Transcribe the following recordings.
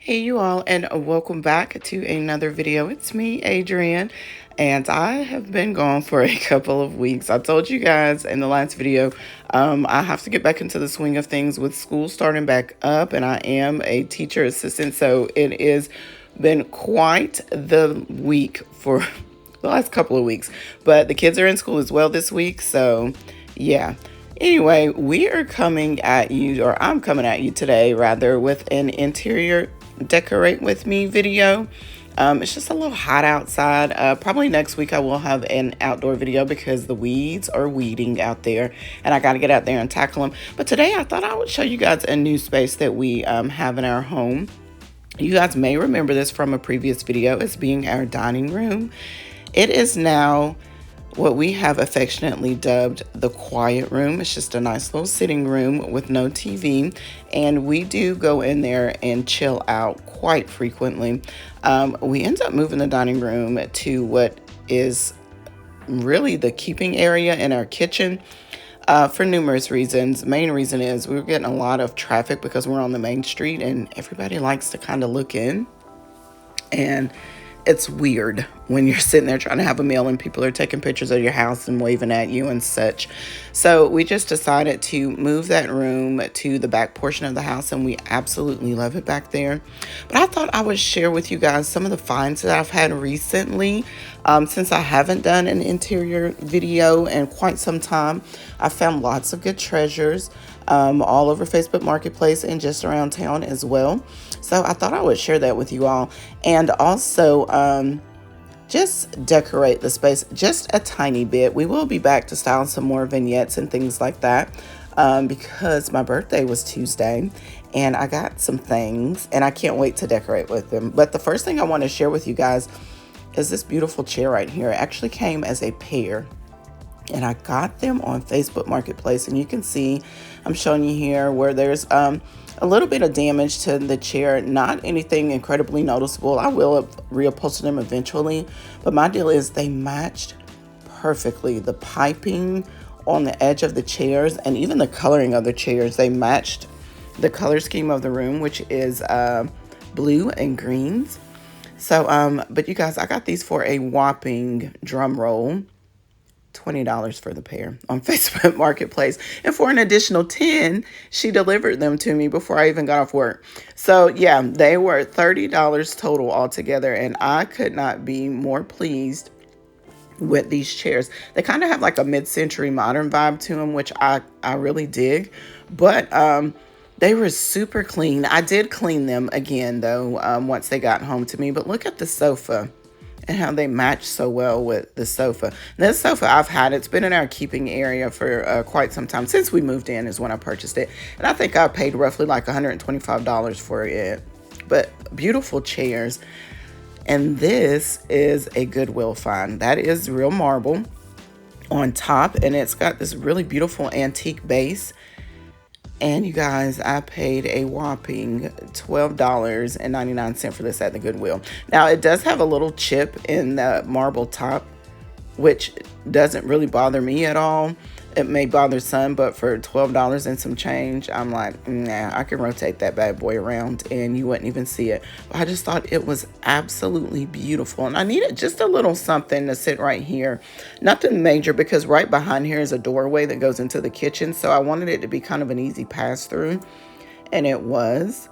Hey you all, and welcome back to another video. It's me, Adrianne, and I have been gone for a couple of weeks. I told you guys in the last video, I have to get back into the swing of things with school starting back up, and I am a teacher assistant, so it has been quite the week for the last couple of weeks. But the kids are in school as well this week, so yeah. Anyway, we are coming at you, or I'm coming at you today, rather, with an interior decorate with me video. It's just a little hot outside. Probably next week I will have an outdoor video because the weeds are weeding out there and I got to get out there and tackle them. But today I thought I would show you guys a new space that we have in our home. You guys may remember this from a previous video as being our dining room. It is now what we have affectionately dubbed the quiet room. It's just a nice little sitting room with no TV, and we do go in there and chill out quite frequently. We end up moving the dining room to what is really the keeping area in our kitchen for numerous reasons. Main reason is we were getting a lot of traffic because we're on the main street and everybody likes to kind of look in, and it's weird when you're sitting there trying to have a meal and people are taking pictures of your house and waving at you and such. So we just decided to move that room to the back portion of the house, and we absolutely love it back there. But I thought I would share with you guys some of the finds that I've had recently. Since I haven't done an interior video in quite some time, I found lots of good treasures all over Facebook Marketplace and just around town as well. So I thought I would share that with you all, and also just decorate the space just a tiny bit. We will be back to style some more vignettes and things like that because my birthday was Tuesday and I got some things and I can't wait to decorate with them. But the first thing I want to share with you guys is this beautiful chair right here. It actually came as a pair, and I got them on Facebook Marketplace, and you can see I'm showing you here where there's a little bit of damage to the chair, not anything incredibly noticeable. I will reupholster them eventually, but my deal is they matched perfectly. The piping on the edge of the chairs and even the coloring of the chairs, they matched the color scheme of the room, which is blue and greens. So but you guys, I got these for a whopping, drum roll, $20 for the pair on Facebook Marketplace. And for an additional $10, she delivered them to me before I even got off work. So yeah, they were $30 total altogether, and I could not be more pleased with these chairs. They kind of have like a mid-century modern vibe to them, which I really dig. But they were super clean. I did clean them again though once they got home to me. But look at the sofa and how they match so well with the sofa. And this sofa I've had, it's been in our keeping area for quite some time. Since we moved in is when I purchased it. And I think I paid roughly like $125 for it. But beautiful chairs. And this is a Goodwill find. That is real marble on top, and it's got this really beautiful antique base. And you guys, I paid a whopping $12.99 for this at the Goodwill. Now, it does have a little chip in the marble top, which doesn't really bother me at all. It may bother some, but for $12 and some change, I'm like, nah, I can rotate that bad boy around and you wouldn't even see it. But I just thought it was absolutely beautiful. And I needed just a little something to sit right here. Nothing major, because right behind here is a doorway that goes into the kitchen. So I wanted it to be kind of an easy pass through. And it was.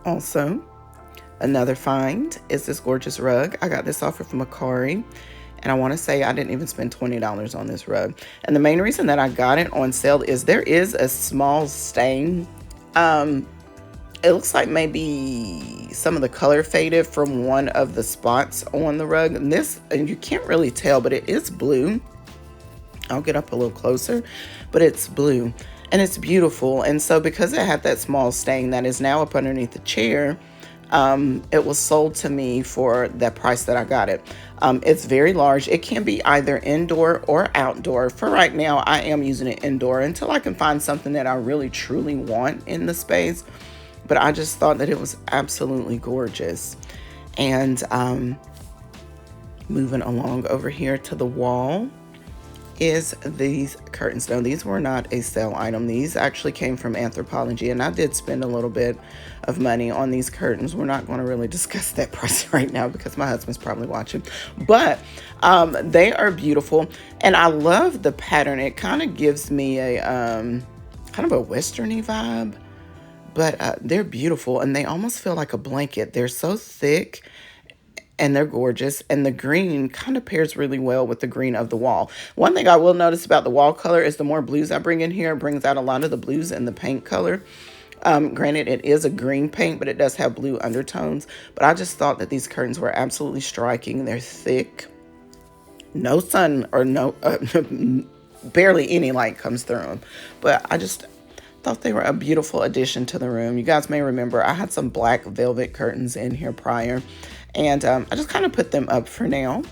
Also, another find is this gorgeous rug. I got this offer from Macari. And I want to say I didn't even spend $20 on this rug. And the main reason that I got it on sale is there is a small stain. It looks like maybe some of the color faded from one of the spots on the rug. And you can't really tell, but it is blue. I'll get up a little closer, but it's blue and it's beautiful. And so because it had that small stain that is now up underneath the chair, it was sold to me for the price that I got it. It's very large. It can be either indoor or outdoor. For right now, I am using it indoor until I can find something that I really truly want in the space. But I just thought that it was absolutely gorgeous. And moving along over here to the wall, is these curtains. Now, these were not a sale item. These actually came from Anthropologie, and I did spend a little bit of money on these curtains. We're not going to really discuss that price right now because my husband's probably watching, but they are beautiful, and I love the pattern. It kind of gives me a kind of a westerny vibe, but they're beautiful, and they almost feel like a blanket. They're so thick, and they're gorgeous, and the green kind of pairs really well with the green of the wall. One thing I will notice about the wall color is the more blues I bring in here, it brings out a lot of the blues in the paint color. Granted, it is a green paint, but it does have blue undertones. But I just thought that these curtains were absolutely striking. They're thick, no sun or no barely any light comes through them, but I just thought they were a beautiful addition to the room. You guys may remember I had some black velvet curtains in here prior, and I just kind of put them up for now.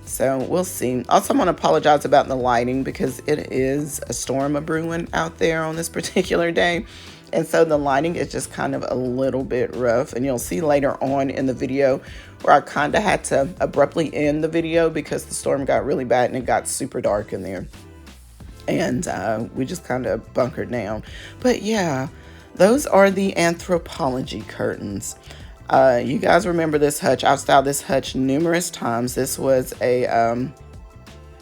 So we'll see. Also, I want to apologize about the lighting because it is a storm a-brewing out there on this particular day. And so the lighting is just kind of a little bit rough. And you'll see later on in the video where I kind of had to abruptly end the video because the storm got really bad and it got super dark in there. And we just kind of bunkered down. But yeah, those are the Anthropologie curtains. You guys remember this hutch. I've styled this hutch numerous times. This was a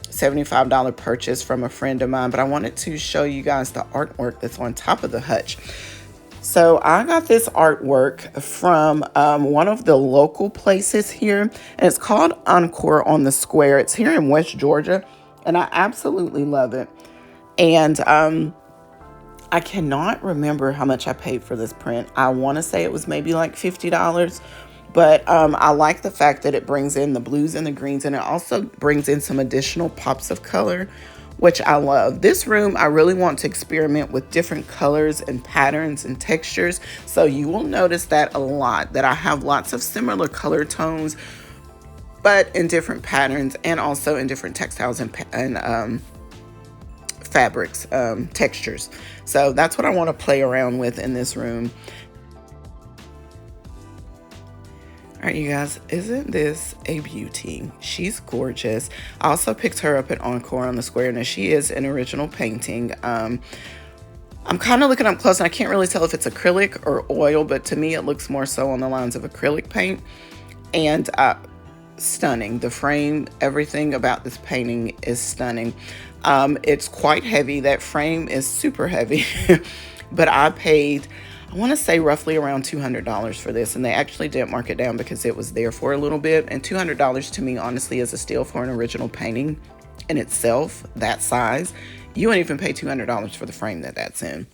$75 purchase from a friend of mine, but I wanted to show you guys the artwork that's on top of the hutch. So I got this artwork from one of the local places here, and it's called Encore on the Square. It's here in West Georgia, and I absolutely love it. And I cannot remember how much I paid for this print. I want to say it was maybe like $50, but I like the fact that it brings in the blues and the greens, and it also brings in some additional pops of color, which I love. This room, I really want to experiment with different colors and patterns and textures. So you will notice that a lot, that I have lots of similar color tones, but in different patterns and also in different textiles and fabrics, textures. So that's what I want to play around with in this room. All right, you guys, isn't this a beauty? She's gorgeous. I also picked her up at Encore on the Square. Now, she is an original painting. I'm kind of looking up close, and I can't really tell if it's acrylic or oil, but to me, it looks more so on the lines of acrylic paint. And stunning. The frame, everything about this painting is stunning. It's quite heavy. That frame is super heavy, but I paid, I want to say roughly around $200 for this, and they actually did mark it down because it was there for a little bit. And $200 to me, honestly, is a steal for an original painting in itself, that size. You wouldn't even pay $200 for the frame that's in.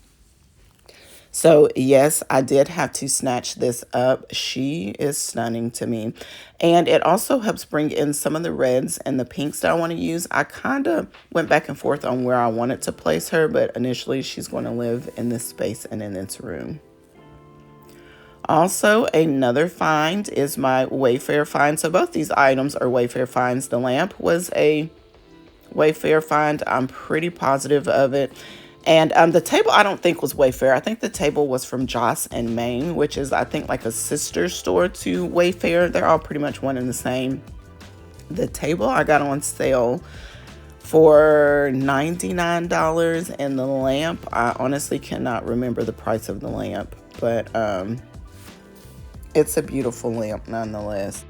So yes, I did have to snatch this up. She is stunning to me. And it also helps bring in some of the reds and the pinks that I want to use. I kind of went back and forth on where I wanted to place her, but initially she's going to live in this space and in this room. Also, another find is my Wayfair find. So both these items are Wayfair finds. The lamp was a Wayfair find. I'm pretty positive of it. And the table I don't think was Wayfair. I think the table was from Joss and Main, which is, I think, like a sister store to Wayfair. They're all pretty much one and the same. The table I got on sale for $99, and the lamp, I honestly cannot remember the price of the lamp, but it's a beautiful lamp nonetheless.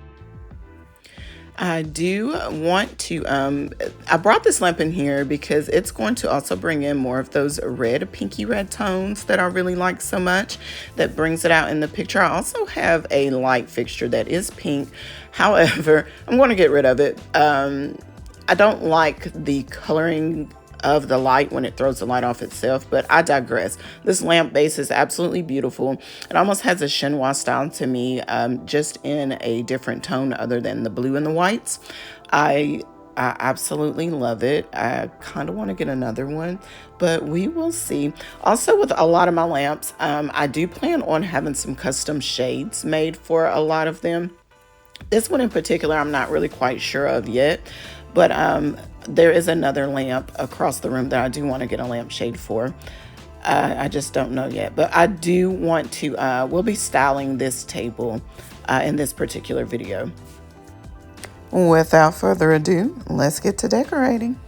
I do want to, I brought this lamp in here because it's going to also bring in more of those red, pinky red tones that I really like so much. That brings it out in the picture. I also have a light fixture that is pink. However, I'm going to get rid of it. I don't like the coloring of the light when it throws the light off itself, but I digress. This lamp base is absolutely beautiful. It almost has a chinois style to me, just in a different tone other than the blue and the whites. I absolutely love it. I kind of want to get another one, but we will see. Also, with a lot of my lamps, I do plan on having some custom shades made for a lot of them. This one in particular, I'm not really quite sure of yet, but there is another lamp across the room that I do want to get a lampshade for. I just don't know yet, but I do want to, we'll be styling this table in this particular video. Without further ado, let's get to decorating.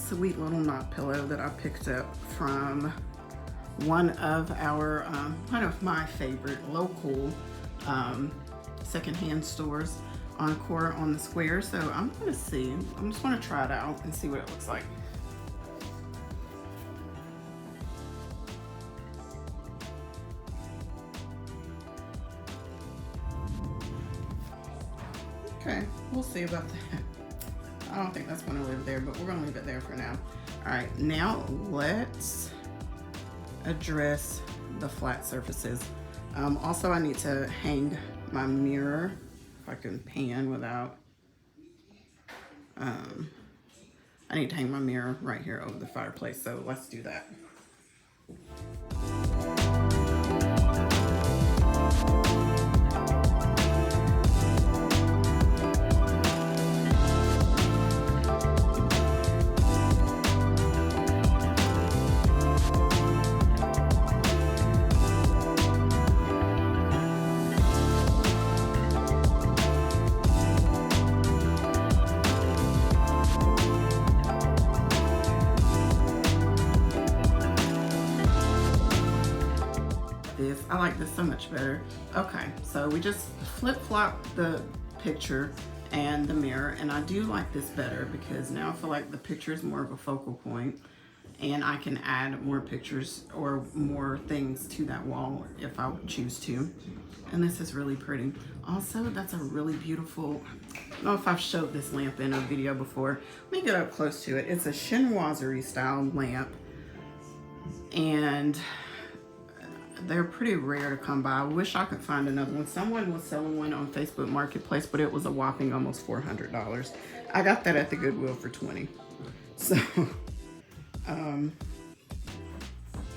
sweet little knot pillow that I picked up from one of my favorite local secondhand stores on the Square. So I'm just gonna try it out and see what it looks like. Okay, we'll see about that. I don't think that's gonna live there, but we're gonna leave it there for now. All right, now let's address the flat surfaces. Also, I need to hang my mirror, if I can pan without, I need to hang my mirror right here over the fireplace, so let's do that. I like this so much better. Okay, so we just flip-flop the picture and the mirror, and I do like this better because now I feel like the picture is more of a focal point and I can add more pictures or more things to that wall if I choose to. And this is really pretty. Also, that's a really beautiful, I don't know if I've showed this lamp in a video before. Let me get up close to it. It's a chinoiserie style lamp, and they're pretty rare to come by. I wish I could find another one. Someone was selling one on Facebook Marketplace, but it was a whopping almost $400. I got that at the Goodwill for $20. So,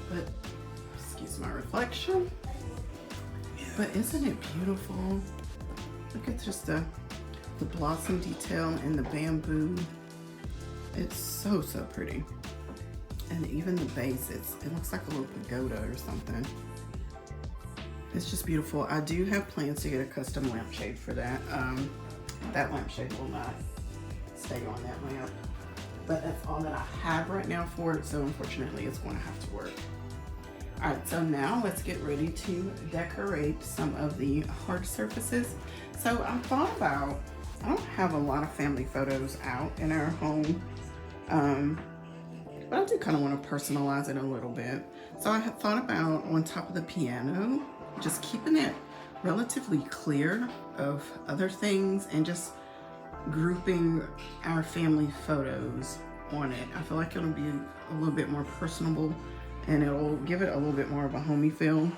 but excuse my reflection. But isn't it beautiful? Look at just the blossom detail and the bamboo. It's so pretty. And even the base, it looks like a little pagoda or something. It's just beautiful. I do have plans to get a custom lampshade for that. That lampshade will not stay on that lamp. But that's all that I have right now for it, so unfortunately it's going to have to work. All right, so now let's get ready to decorate some of the hard surfaces. So I thought about, I don't have a lot of family photos out in our home, but I do kind of want to personalize it a little bit. So I had thought about on top of the piano, just keeping it relatively clear of other things and just grouping our family photos on it. I feel like it'll be a little bit more personable and it'll give it a little bit more of a homey feel.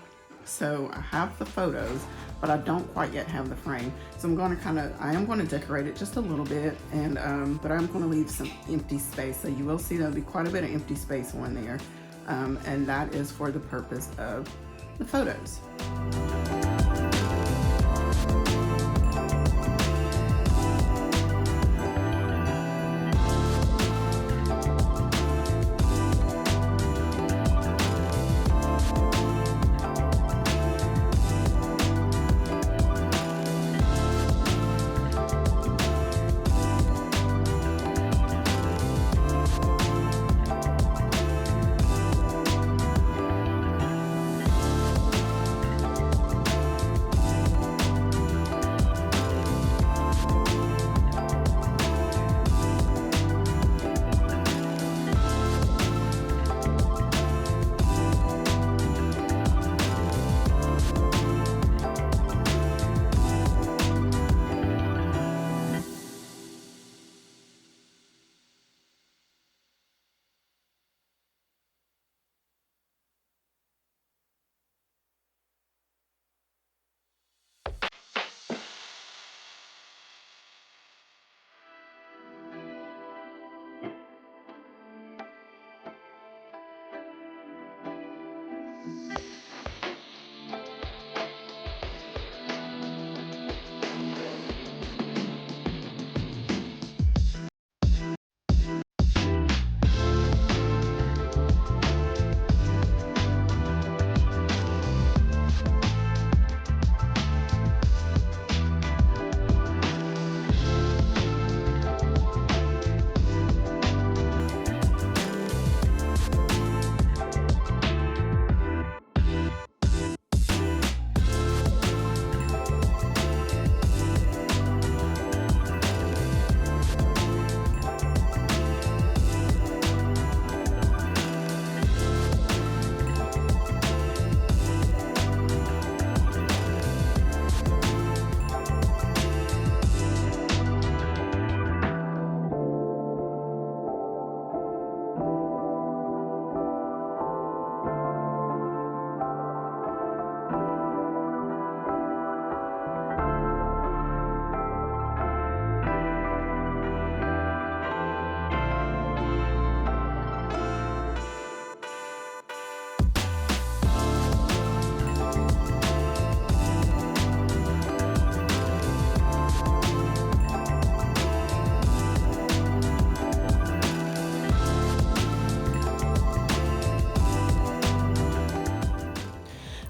So I have the photos, but I don't quite yet have the frame. So I'm going to I am going to decorate it just a little bit, and but I'm going to leave some empty space. So you will see there'll be quite a bit of empty space on there. And that is for the purpose of the photos.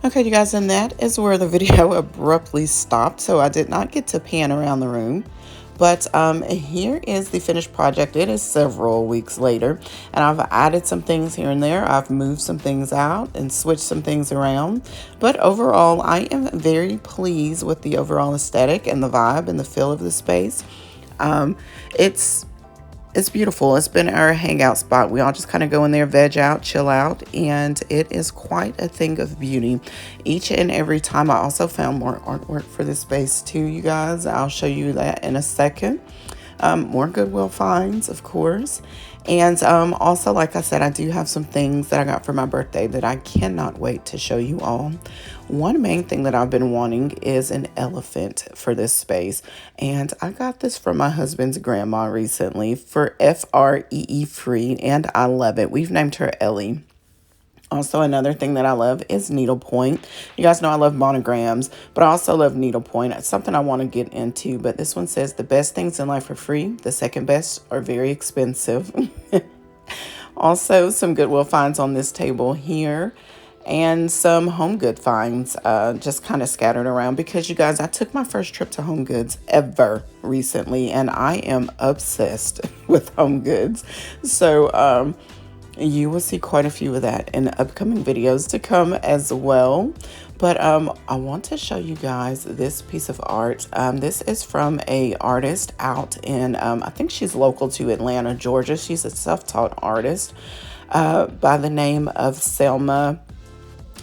Okay, you guys, and that is where the video abruptly stopped. So I did not get to pan around the room. But here is the finished project. It is several weeks later, and I've added some things here and there. I've moved some things out and switched some things around. But overall, I am very pleased with the overall aesthetic and the vibe and the feel of the space. Um, it's it's beautiful. It's been our hangout spot. We all just kind of go in there, veg out, chill out, and it is quite a thing of beauty. Each and every time, I also found more artwork for this space too, you guys. I'll show you that in a second. More Goodwill finds, of course. And also, like I said, I do have some things that I got for my birthday that I cannot wait to show you all. One main thing that I've been wanting is an elephant for this space. And I got this from my husband's grandma recently for FREE free, and I love it. We've named her Ellie. Also, another thing that I love is needlepoint. You guys know I love monograms, but I also love needlepoint. It's something I want to get into, but this one says the best things in life are free. The second best are very expensive. Also, some Goodwill finds on this table here and some Home Good finds just kind of scattered around because, you guys, I took my first trip to Home Goods ever recently, and I am obsessed with Home Goods. So, you will see quite a few of that in upcoming videos to come as well. But I want to show you guys this piece of art. This is from a artist out in, I think she's local to Atlanta, Georgia. She's a self-taught artist by the name of Selma.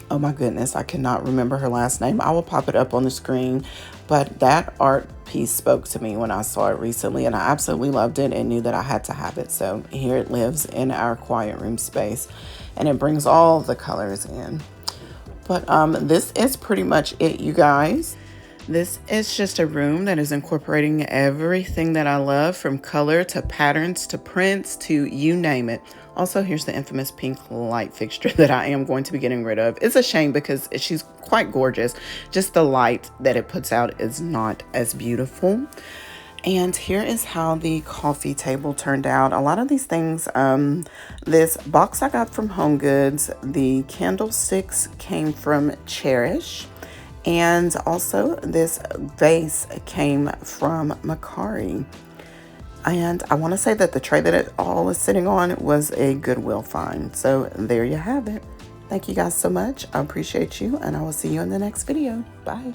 Oh my goodness, I cannot remember her last name. I will pop it up on the screen. But that art piece spoke to me when I saw it recently, and I absolutely loved it and knew that I had to have it. So here it lives in our quiet room space, and it brings all the colors in. But this is pretty much it, you guys. This is just a room that is incorporating everything that I love, from color to patterns to prints to you name it. Also, here's the infamous pink light fixture that I am going to be getting rid of. It's a shame because she's quite gorgeous. Just the light that it puts out is not as beautiful. And here is how the coffee table turned out. A lot of these things, this box I got from Home Goods, the candlesticks came from Cherish. And also this vase came from Macari. And I want to say that the tray that it all is sitting on was a Goodwill find. So there you have it. Thank you guys so much. I appreciate you, and I will see you in the next video. Bye.